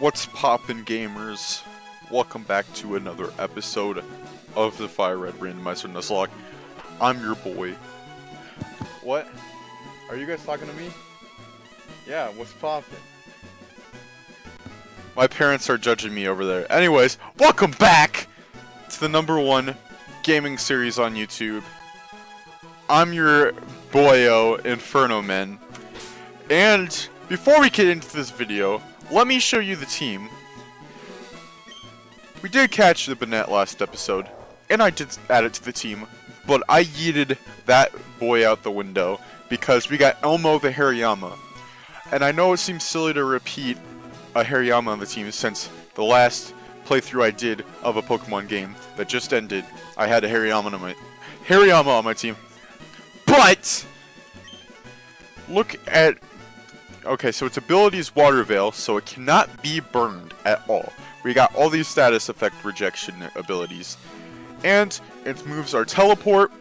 What's poppin', gamers? Welcome back to another episode of the Fire Red Randomizer Nuzlocke. I'm your boy. What? Are you guys talking to me? Yeah, what's poppin'? My parents are judging me over there. Anyways, welcome back to the #1 gaming series on YouTube. I'm your boyo, Infernomen. And before we get into this video, let me show you the team. We did catch the Banette last episode, and I did add it to the team, but I yeeted that boy out the window because we got Elmo the Hariyama. And I know it seems silly to repeat a Hariyama on the team since the last playthrough I did of a Pokemon game that just ended, I had a Hariyama on my team. But look at, okay, so its ability is Water Veil, so it cannot be burned at all. We got all these status effect rejection abilities. And its moves are Teleport,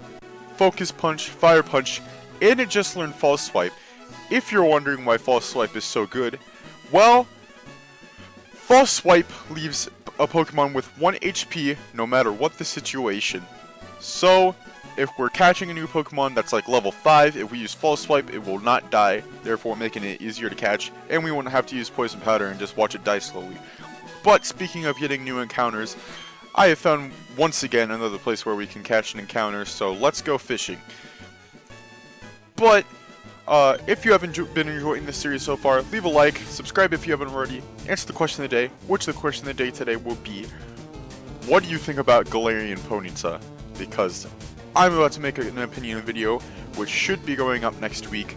Focus Punch, Fire Punch, and it just learned False Swipe. If you're wondering why False Swipe is so good, well, False Swipe leaves a Pokemon with 1 HP no matter what the situation. So, if we're catching a new Pokemon that's like level 5, if we use False Swipe, it will not die, therefore making it easier to catch, and we won't have to use Poison Powder and just watch it die slowly. But speaking of getting new encounters, I have found once again another place where we can catch an encounter, so let's go fishing. But if you haven't been enjoying this series so far, leave a like, subscribe if you haven't already, answer the question of the day, which the question of the day today will be, what do you think about Galarian Ponyta? Because I'm about to make an opinion video, which should be going up next week.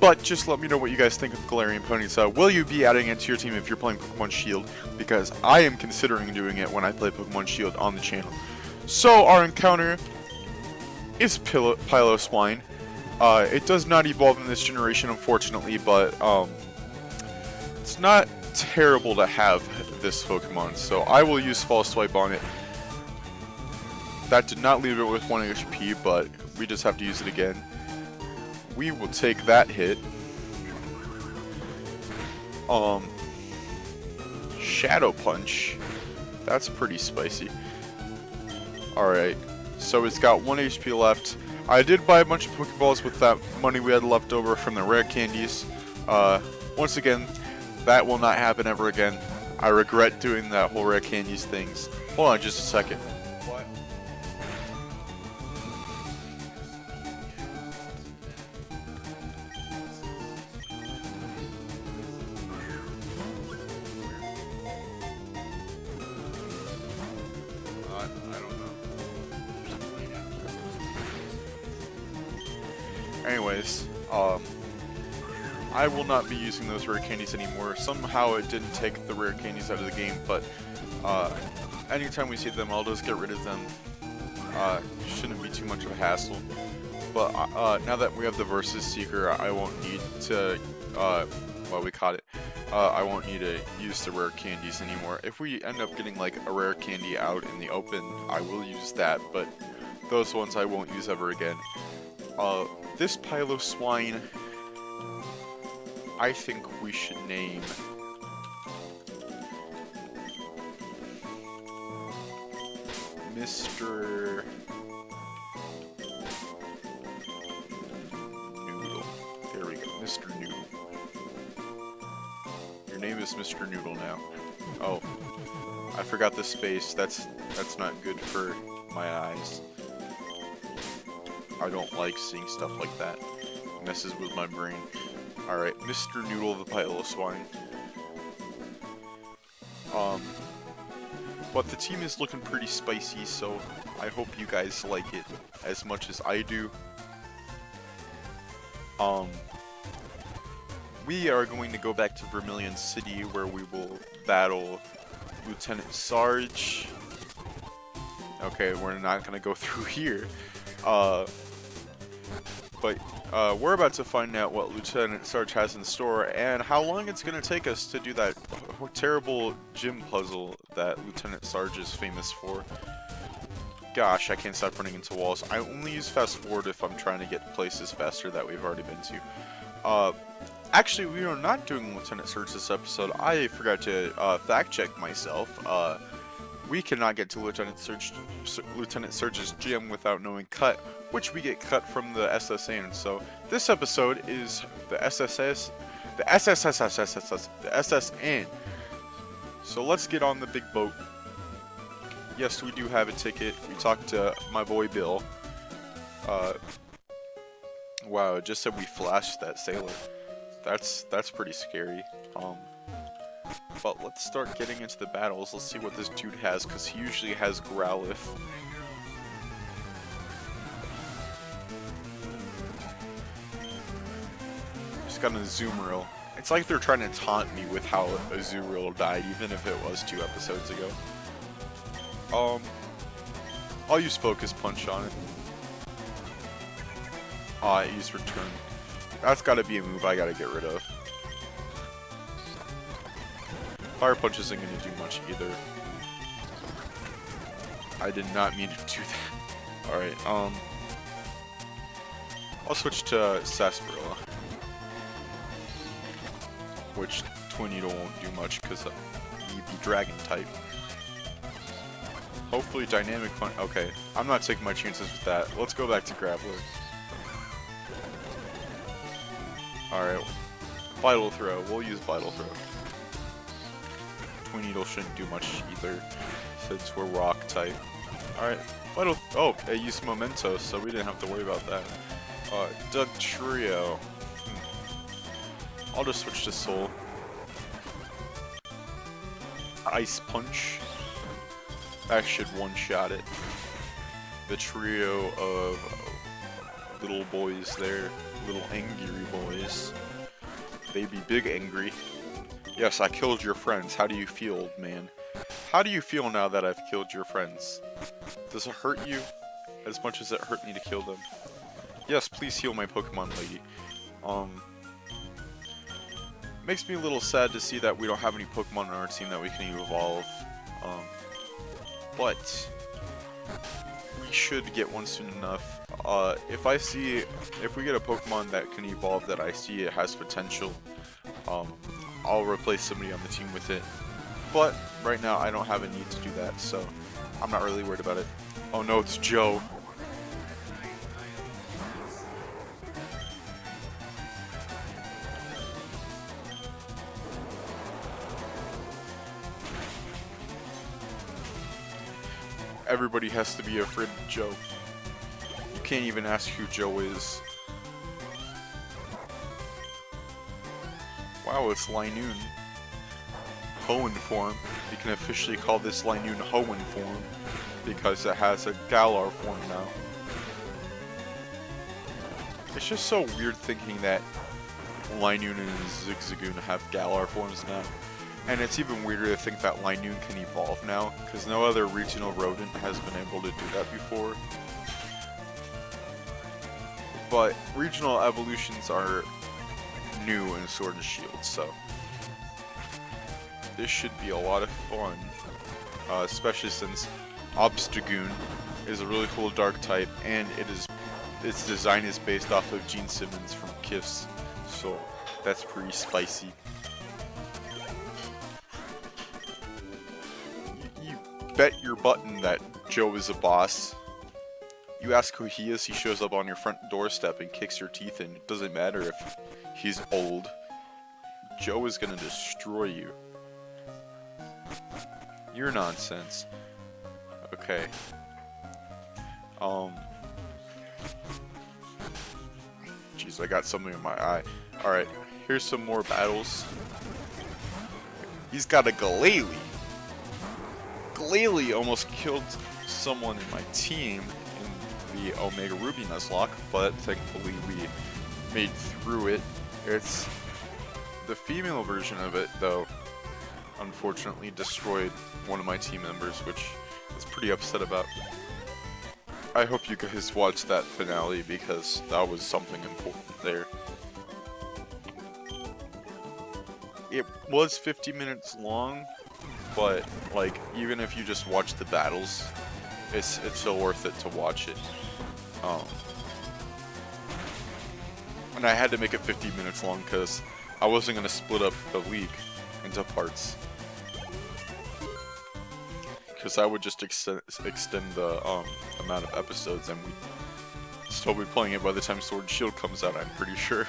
But just let me know what you guys think of Galarian Ponyta. Will you be adding it to your team if you're playing Pokemon Shield? Because I am considering doing it when I play Pokemon Shield on the channel. So our encounter is Piloswine. It does not evolve in this generation, unfortunately, but it's not terrible to have this Pokemon. So I will use False Swipe on it. That did not leave it with 1 HP, but we just have to use it again. We will take that hit. Shadow Punch. That's pretty spicy. Alright, so it's got 1 HP left. I did buy a bunch of Pokeballs with that money we had left over from the rare candies. Once again, that will not happen ever again. I regret doing that whole rare candies things. Hold on just a second. What? I don't know. Anyways, I will not be using those rare candies anymore. Somehow it didn't take the rare candies out of the game, but anytime we see them, I'll just get rid of them. Shouldn't be too much of a hassle. But now that we have the Versus Seeker, I won't need to, well, we caught it. I won't need to use the rare candies anymore. If we end up getting like a rare candy out in the open, I will use that, but those ones I won't use ever again. This Piloswine, I think we should name Mr. Noodle. There we go, Mr. Noodle. Your name is Mr. Noodle now. Oh, I forgot the space. That's not good for my eyes. I don't like seeing stuff like that. It messes with my brain. Alright, Mr. Noodle the Piloswine. But the team is looking pretty spicy, so I hope you guys like it as much as I do. We are going to go back to Vermilion City, where we will battle Lieutenant Sarge. Okay, we're not gonna go through here. But we're about to find out what Lieutenant Sarge has in store and how long it's going to take us to do that terrible gym puzzle that Lieutenant Sarge is famous for. Gosh, I can't stop running into walls. I only use fast forward if I'm trying to get places faster that we've already been to. Actually, we are not doing Lieutenant Surge this episode. I forgot to fact check myself. We cannot get to Lieutenant Surge's gym without knowing cut, which we get cut from the SSN. So this episode is the SSN. So let's get on the big boat. Yes, we do have a ticket. We talked to my boy Bill. Wow, it just said we flashed that sailor. That's pretty scary. But let's start getting into the battles. Let's see what this dude has, because he usually has Growlithe. Just got a Azumarill. It's like they're trying to taunt me with how Azumarill died, even if it was 2 episodes ago. I'll use Focus Punch on it. I use Return. That's gotta be a move I gotta get rid of. Fire Punch isn't gonna do much either. I did not mean to do that. Alright, I'll switch to Sarsaparilla. Which Twin Needle won't do much because he'd be Dragon type. Hopefully Dynamic Punch. Okay, I'm not taking my chances with that. Let's go back to Grappler. Alright, Vital Throw. We'll use Vital Throw. Twin Needle shouldn't do much either, since we're Rock type. Alright, Vital. Oh, it used Memento, so we didn't have to worry about that. Dugtrio. I'll just switch to Soul. Ice Punch. That should one-shot it. The trio of little boys there. Little angry boys. They be big angry. Yes, I killed your friends. How do you feel, old man? How do you feel now that I've killed your friends? Does it hurt you as much as it hurt me to kill them? Yes, please heal my Pokemon lady. Makes me a little sad to see that we don't have any Pokemon on our team that we can evolve. But we should get one soon enough. If we get a Pokemon that can evolve that I see it has potential, I'll replace somebody on the team with it. But right now I don't have a need to do that, so I'm not really worried about it. Oh no, it's Joe. Everybody has to be afraid of Joe. You can't even ask who Joe is. Wow, it's Linoon. Hoenn form. We can officially call this Linoon Hoenn form because it has a Galar form now. It's just so weird thinking that Linoon and Zigzagoon have Galar forms now. And it's even weirder to think that Linoon can evolve now, because no other regional rodent has been able to do that before. But regional evolutions are new in Sword and Shield, so this should be a lot of fun, especially since Obstagoon is a really cool dark type, and its design is based off of Gene Simmons from Kiss, so that's pretty spicy. Bet your button that Joe is a boss. You ask who he is, he shows up on your front doorstep and kicks your teeth in. It doesn't matter if he's old. Joe is gonna destroy you. You're nonsense. Okay. Jeez, I got something in my eye. Alright, here's some more battles. He's got a Glalie. Glalie almost killed someone in my team in the Omega Ruby Nuzlocke, but thankfully we made through it. It's the female version of it, though, unfortunately destroyed one of my team members, which I was pretty upset about. I hope you guys watched that finale because that was something important there. It was 50 minutes long, but like even if you just watch the battles, it's still worth it to watch it. And I had to make it 50 minutes long because I wasn't gonna split up the league into parts, because I would just extend the amount of episodes, and we'd still be playing it by the time Sword and Shield comes out, I'm pretty sure.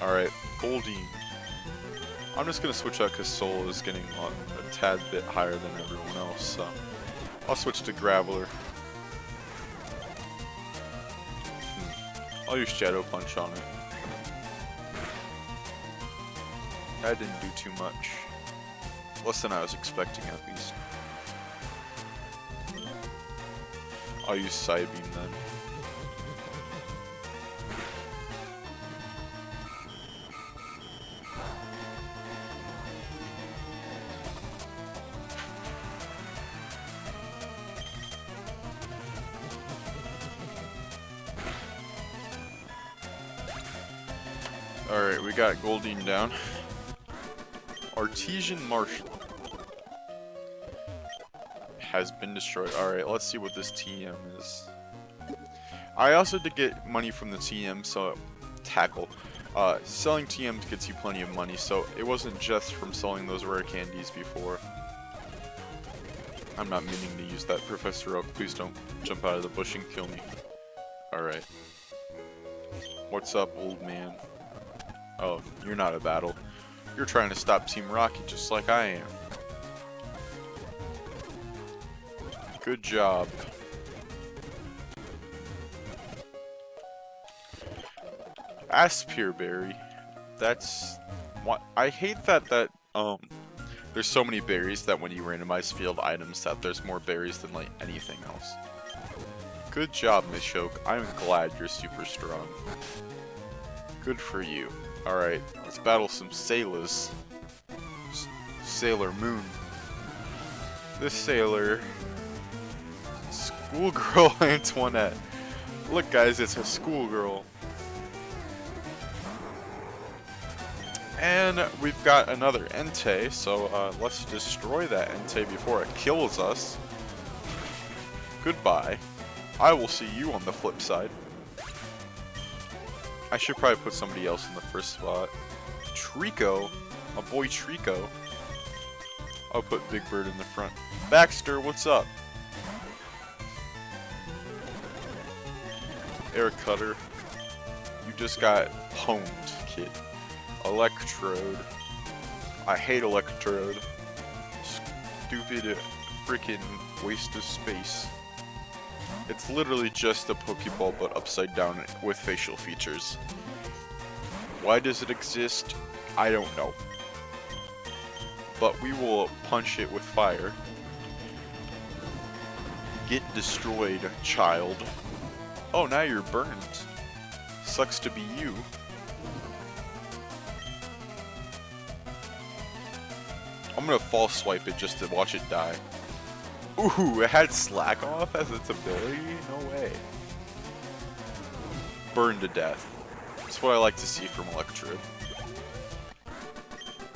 Alright, Goldeen. I'm just gonna switch out because Soul is getting on a tad bit higher than everyone else, so I'll switch to Graveler. I'll use Shadow Punch on it. That didn't do too much. Less than I was expecting, at least. I'll use Psybeam then. Alright, we got Goldeen down. Artesian Marshal has been destroyed. Alright, let's see what this TM is. I also did get money from the TM, so tackle. Selling TMs gets you plenty of money, so it wasn't just from selling those rare candies before. I'm not meaning to use that, Professor Oak. Please don't jump out of the bush and kill me. Alright. What's up, old man? Oh, you're not a battle. You're trying to stop Team Rocket just like I am. Good job. Aspearberry. That's what I hate that there's so many berries that when you randomize field items that there's more berries than like anything else. Good job, Miss Shoke. I'm glad you're super strong. Good for you. Alright, let's battle some sailors. Sailor Moon. This sailor... Schoolgirl Antoinette. Look guys, it's a schoolgirl. And we've got another Entei, so let's destroy that Entei before it kills us. Goodbye. I will see you on the flip side. I should probably put somebody else in the first spot. Trico, my boy Trico. I'll put Big Bird in the front. Baxter, what's up? Air Cutter. You just got pwned, kid. Electrode. I hate Electrode. Stupid freaking waste of space. It's literally just a Pokeball but upside down with facial features. Why does it exist? I don't know. But we will punch it with fire. Get destroyed, child. Oh, now you're burned. Sucks to be you. I'm gonna false swipe it just to watch it die. Ooh, it had Slack Off as its ability? No way. Burned to death. That's what I like to see from Electrode.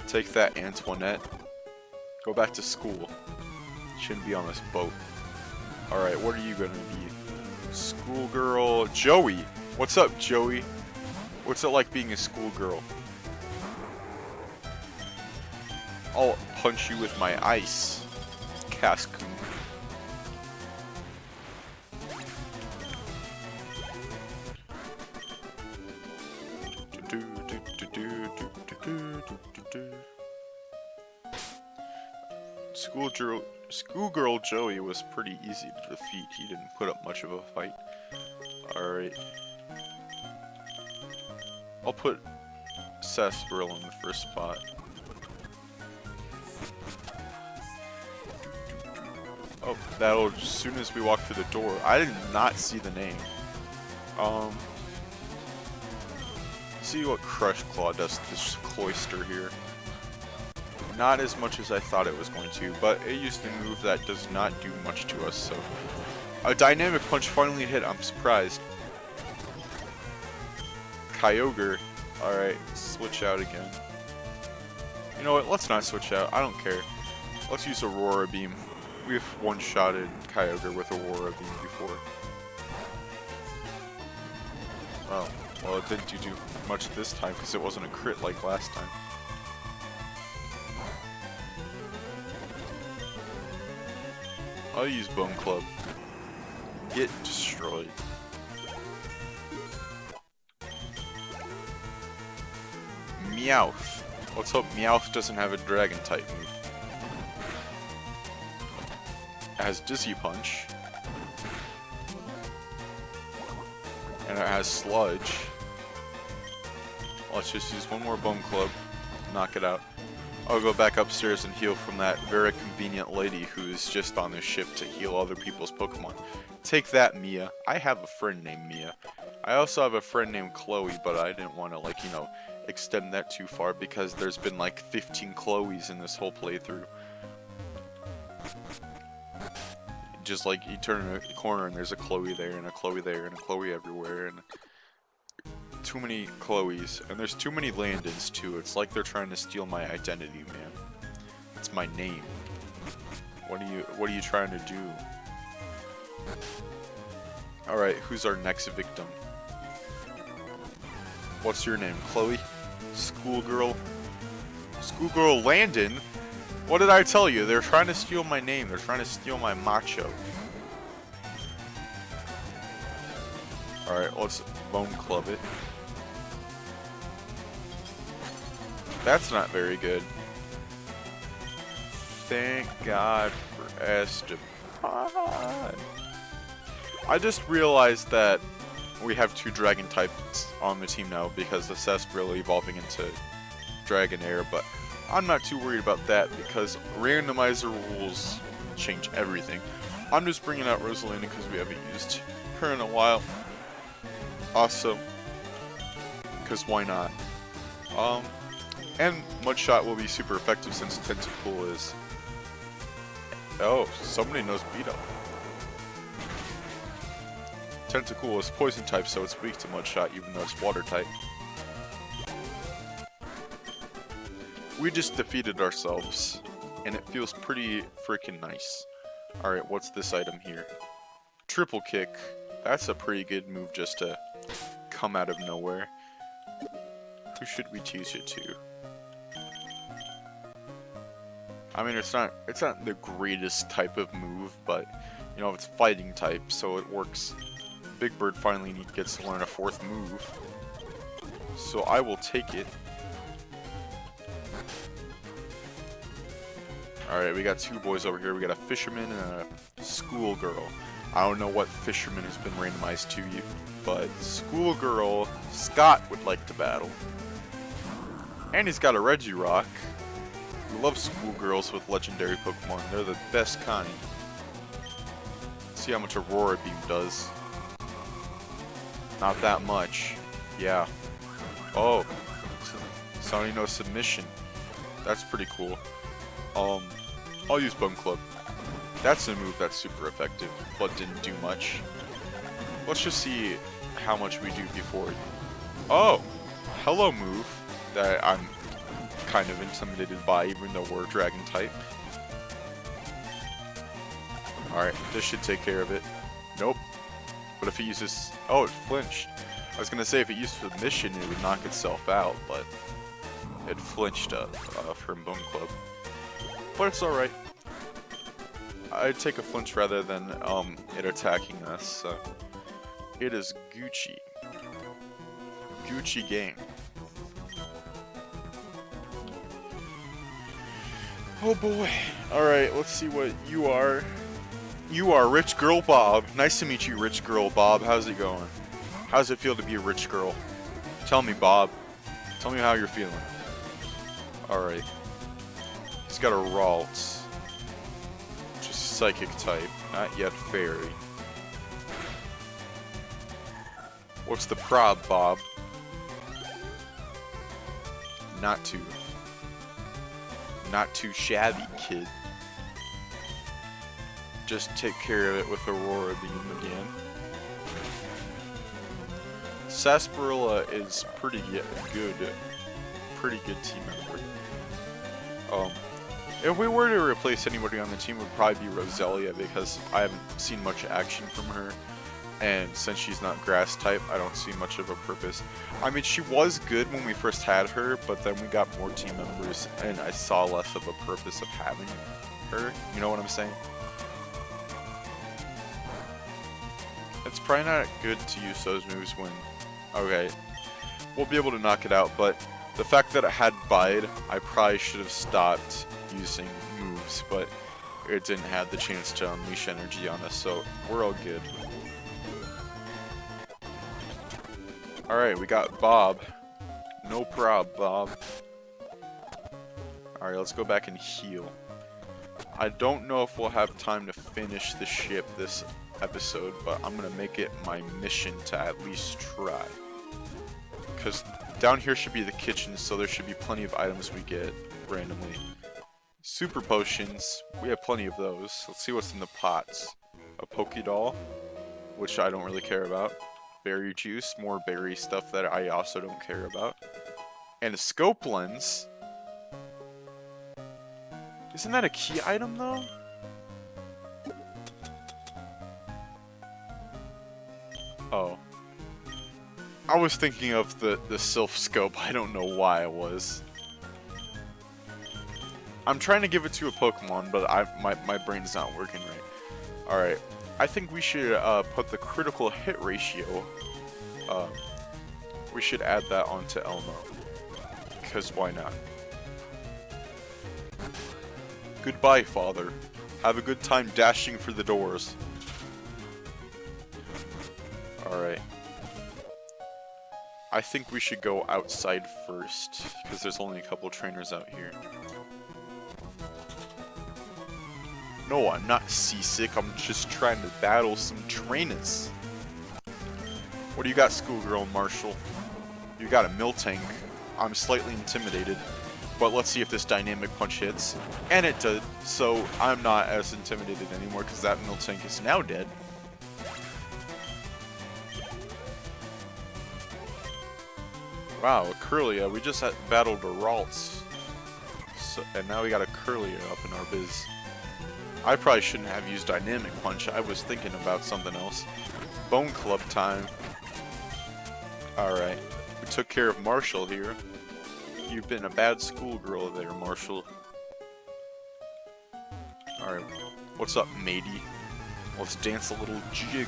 Take that, Antoinette. Go back to school. Shouldn't be on this boat. Alright, what are you gonna be? Schoolgirl Joey. What's up, Joey? What's it like being a schoolgirl? I'll punch you with my ice. Cascoon. Schoolgirl Joey was pretty easy to defeat. He didn't put up much of a fight. Alright. I'll put Sarsaparilla in the first spot. Oh, that'll, as soon as we walk through the door. I did not see the name. See what Crush Claw does to this Cloyster here. Not as much as I thought it was going to, but it used a move that does not do much to us, so... A Dynamic Punch finally hit, I'm surprised. Kyogre. Alright, switch out again. You know what, let's not switch out, I don't care. Let's use Aurora Beam. We've one-shotted Kyogre with Aurora Beam before. Oh, well Well, it didn't do too much this time because it wasn't a crit like last time. I'll use Bone Club. Get destroyed. Meowth. Let's hope Meowth doesn't have a dragon type move. It has Dizzy Punch. And it has Sludge. Let's just use one more Bone Club. Knock it out. I'll go back upstairs and heal from that very convenient lady who's just on this ship to heal other people's Pokemon. Take that, Mia. I have a friend named Mia. I also have a friend named Chloe, but I didn't want to, like, you know, extend that too far because there's been like 15 Chloes in this whole playthrough. Just like you turn a corner and there's a Chloe there and a Chloe there and a Chloe everywhere and too many Chloes, and there's too many Landons too. It's like they're trying to steal my identity, man. It's my name. What are you trying to do? Alright, who's our next victim? What's your name? Chloe? Schoolgirl? Schoolgirl Landon? What did I tell you? They're trying to steal my name. They're trying to steal my macho. Alright, let's Bone Club it. That's not very good. Thank God for Esteban. I just realized that we have 2 dragon types on the team now because the Sarsaparilla evolving into Dragonair, but I'm not too worried about that because Randomizer Rules change everything. I'm just bringing out Rosalina because we haven't used her in a while. Also, because why not? And Mudshot will be super effective since Tentacool is... Oh, somebody knows Beat Up. Tentacool is poison type, so it's weak to Mudshot even though it's water type. We just defeated ourselves, and it feels pretty freaking nice. Alright, what's this item here? Triple Kick. That's a pretty good move just to come out of nowhere. Who should we teach it to? I mean, it's not the greatest type of move, but, you know, it's fighting type, so it works. Big Bird finally gets to learn a 4th move. So I will take it. Alright, we got 2 boys over here. We got a Fisherman and a Schoolgirl. I don't know what Fisherman has been randomized to you, but Schoolgirl, Scott would like to battle. And he's got a Regirock. We love Schoolgirls with legendary Pokemon. They're the best kind. Let's see how much Aurora Beam does. Not that much. Yeah. Oh. Sony no submission. That's pretty cool. I'll use Bone Club. That's a move that's super effective, but didn't do much. Let's just see how much we do before. Oh! Hello move that I'm kind of intimidated by, even though we're Dragon type. Alright, this should take care of it. Nope. But if it uses... Oh, it flinched. I was gonna say if it used submission, it would knock itself out, but it flinched from Bone Club. But it's alright. I'd take a flinch rather than it attacking us, so it is Gucci. Gucci game. Oh boy. Alright, let's see what you are. You are Rich Girl Bob. Nice to meet you, Rich Girl Bob. How's it going? How does it feel to be a rich girl? Tell me, Bob. Tell me how you're feeling. Alright. He's got a Ralts. Which is Psychic type. Not yet Fairy. What's the prob, Bob? Not too shabby, kid. Just take care of it with Aurora Beam again. Sarsaparilla is pretty good team member. If we were to replace anybody on the team, it would probably be Roselia because I haven't seen much action from her. And since she's not grass type, I don't see much of a purpose. I mean, she was good when we first had her, but then we got more team members, and I saw less of a purpose of having her. You know what I'm saying? It's probably not good to use those moves when... Okay, we'll be able to knock it out, but the fact that it had Bide, I probably should have stopped using moves, but it didn't have the chance to unleash energy on us, so we're all good. Alright, we got Bob. No prob, Bob. Alright, let's go back and heal. I don't know if we'll have time to finish the ship this episode, but I'm gonna make it my mission to at least try. Because down here should be the kitchen, so there should be plenty of items we get randomly. Super potions, we have plenty of those. Let's see what's in the pots. A Pokédoll, which I don't really care about. Berry juice, more berry stuff that I also don't care about. And a scope lens. Isn't that a key item though? Oh. I was thinking of the Sylph scope, I don't know why I was. I'm trying to give it to a Pokemon, but my brain's not working right. Alright. I think we should put the critical hit ratio. We should add that onto Elmo. Because why not? Goodbye, father. Have a good time dashing for the doors. Alright. I think we should go outside first, because there's only a couple trainers out here. No, I'm not seasick, I'm just trying to battle some trainers. What do you got, Schoolgirl Marshall? You got a Miltank. I'm slightly intimidated, but let's see if this Dynamic Punch hits. And it did, so I'm not as intimidated anymore because that Miltank is now dead. Wow, a Curlia. We just battled a Ralts. So, and now we got a Curlia up in our biz. I probably shouldn't have used Dynamic Punch. I was thinking about something else. Bone Club time. Alright. We took care of Marshall here. You've been a bad schoolgirl there, Marshall. Alright. What's up, matey? Let's dance a little jig.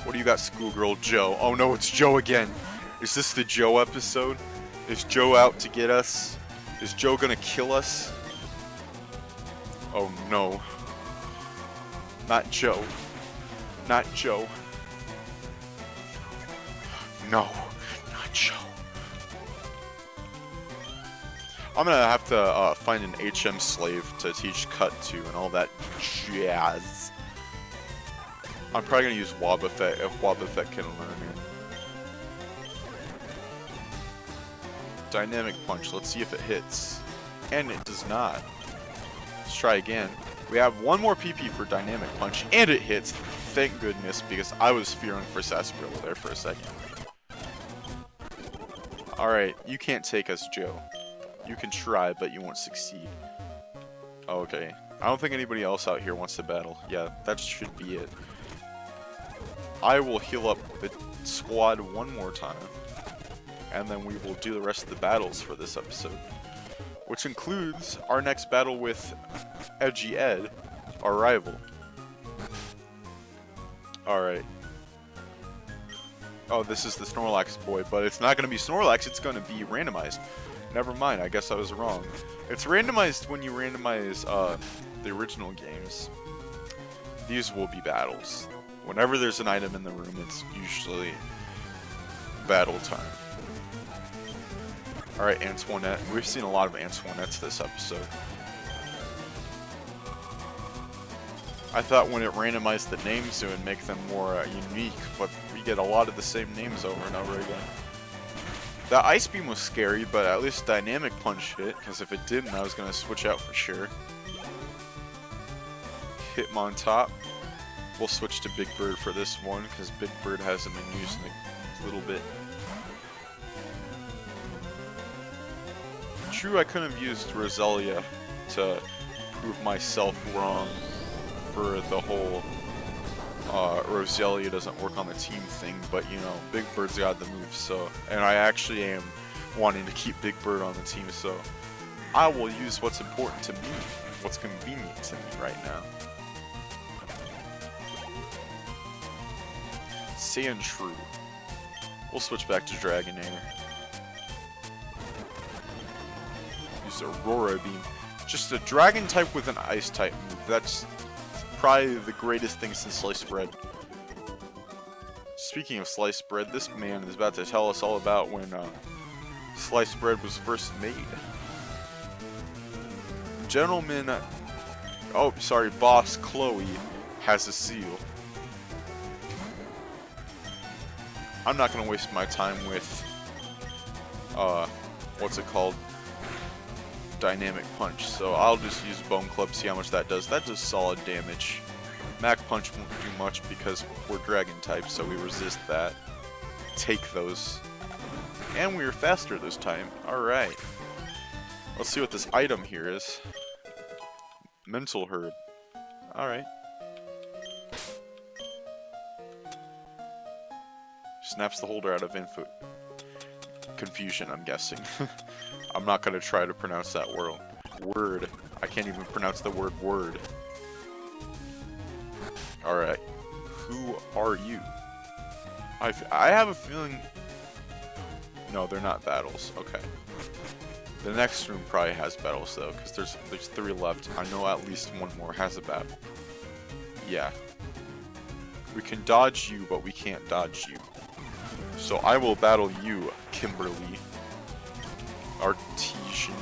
What do you got, Schoolgirl Joe? Oh no, it's Joe again. Is this the Joe episode? Is Joe out to get us? Is Joe gonna kill us? Oh no. Not Joe. Not Joe. No, not Joe. I'm gonna have to find an HM slave to teach Cut to and all that jazz. I'm probably gonna use Wobbuffet if Wobbuffet can learn it. Dynamic Punch, let's see if it hits. And it does not. Let's try again. We have one more PP for Dynamic Punch, and it hits. Thank goodness, because I was fearing for Sarsaparilla there for a second. Alright, you can't take us, Joe. You can try, but you won't succeed. Okay. I don't think anybody else out here wants to battle. Yeah, that should be it. I will heal up the squad one more time. And then we will do the rest of the battles for this episode. Which includes our next battle with Edgy Ed, our rival. Alright. Oh, this is the Snorlax boy, but it's not going to be Snorlax, it's going to be randomized. Never mind, I guess I was wrong. It's randomized when you randomize the original games. These will be battles. Whenever there's an item in the room, it's usually battle time. Alright, Antoinette. We've seen a lot of Antoinettes this episode. I thought when it randomized the names it would make them more unique, but we get a lot of the same names over and over again. That Ice Beam was scary, but at least Dynamic Punch hit, because if it didn't, I was going to switch out for sure. Hitmontop. We'll switch to Big Bird for this one, because Big Bird hasn't been used in a little bit. True, I couldn't have used Roselia to prove myself wrong for the whole Roselia doesn't work on the team thing, but you know, Big Bird's got the move, so, and I actually am wanting to keep Big Bird on the team, so I will use what's important to me, what's convenient to me right now. Sandshrew. We'll switch back to Dragonair. Use Aurora Beam. Just a Dragon type with an Ice type move. That's probably the greatest thing since Sliced Bread. Speaking of Sliced Bread, this man is about to tell us all about when Sliced Bread was first made. Gentleman, oh sorry, Boss Chloe has a seal. I'm not gonna waste my time with, what's it called? Dynamic Punch. So I'll just use Bone Club, see how much that does. That does solid damage. Mac Punch won't do much because we're Dragon type, so we resist that. Take those. And we were faster this time. Alright. Let's see what this item here is. Mental Herb. Alright. Snaps the holder out of input. Confusion, I'm guessing. I'm not gonna try to pronounce that word. I can't even pronounce the word. Alright. Who are you? I have a feeling... No, they're not battles. Okay. The next room probably has battles though, because there's 3 left. I know at least one more has a battle. Yeah. We can dodge you, but we can't dodge you. So I will battle you, Kimberly. Artesian.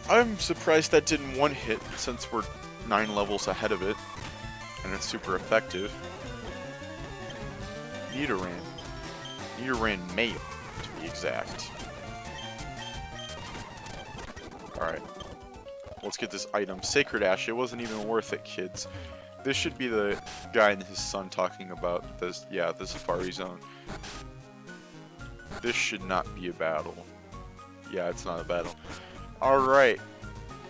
I'm surprised that didn't one hit, since we're 9 levels ahead of it. And it's super effective. Nidoran. Nidoran male, to be exact. Alright. Let's get this item. Sacred Ash. It wasn't even worth it, kids. This should be the guy and his son talking about this. Yeah, the Safari Zone. This should not be a battle. Yeah, it's not a battle. Alright.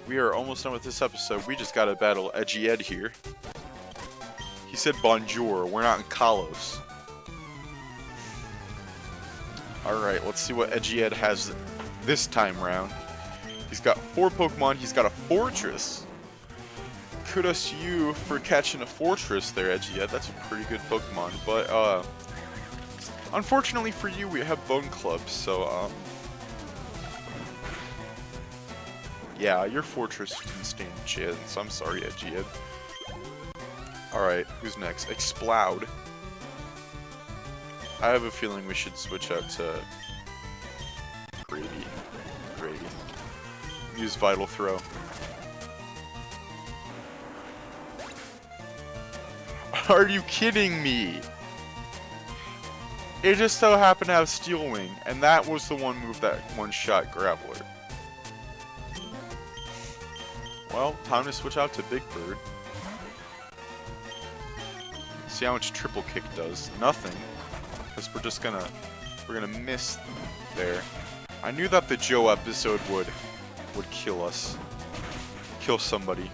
We are almost done with this episode. We just gotta battle Edgy Ed here. He said bonjour. We're not in Kalos. Alright, let's see what Edgy Ed has this time round. He's got 4 Pokemon. He's got a Fortress. Kudos to you for catching a Fortress there, Edgy Ed. That's a pretty good Pokemon. But, unfortunately for you, we have Bone Club, so, yeah, your Fortress didn't stand a chance. I'm sorry, Edgy Ed. Alright, who's next? Explode. I have a feeling we should switch out to Grady. Use Vital Throw. Are you kidding me? It just so happened to have Steel Wing, and that was the one move that one-shot Graveler. Well, time to switch out to Big Bird. See how much Triple Kick does. Nothing. Because we're gonna miss there. I knew that the Joe episode would kill us. Kill somebody.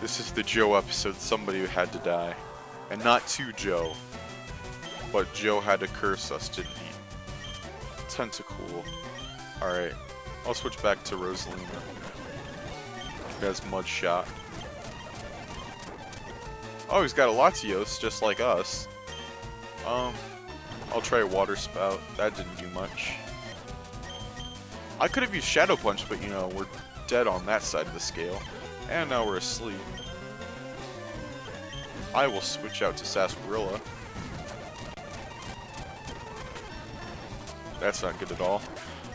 This is the Joe episode. Somebody had to die. And not to Joe. But Joe had to curse us, didn't he? Tentacool. Alright. I'll switch back to Rosalina. He has Mud Shot. Oh, he's got a Latios, just like us. I'll try a Water Spout. That didn't do much. I could have used Shadow Punch, but you know, we're dead on that side of the scale. And now we're asleep. I will switch out to Sarsaparilla. That's not good at all.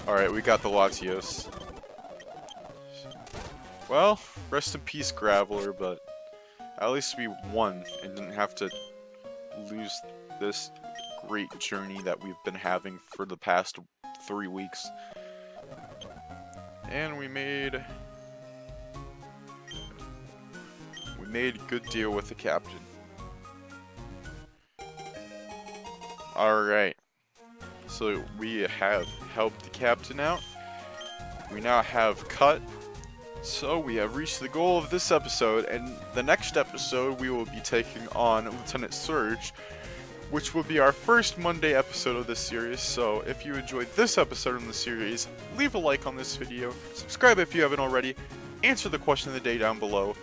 Alright, we got the Latios. Well, rest in peace, Graveler, but at least we won and didn't have to lose this great journey that we've been having for the past 3 weeks. And we made a good deal with the captain. Alright. So we have helped the captain out. We now have Cut, So we have reached the goal of this episode, and the next episode we will be taking on Lieutenant Surge, which will be our first Monday episode of this series. So if you enjoyed this episode in the series, leave a like on this video, subscribe if you haven't already, answer the question of the day down below,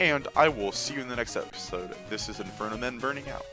and I will see you in the next episode. This is Infernomen burning out.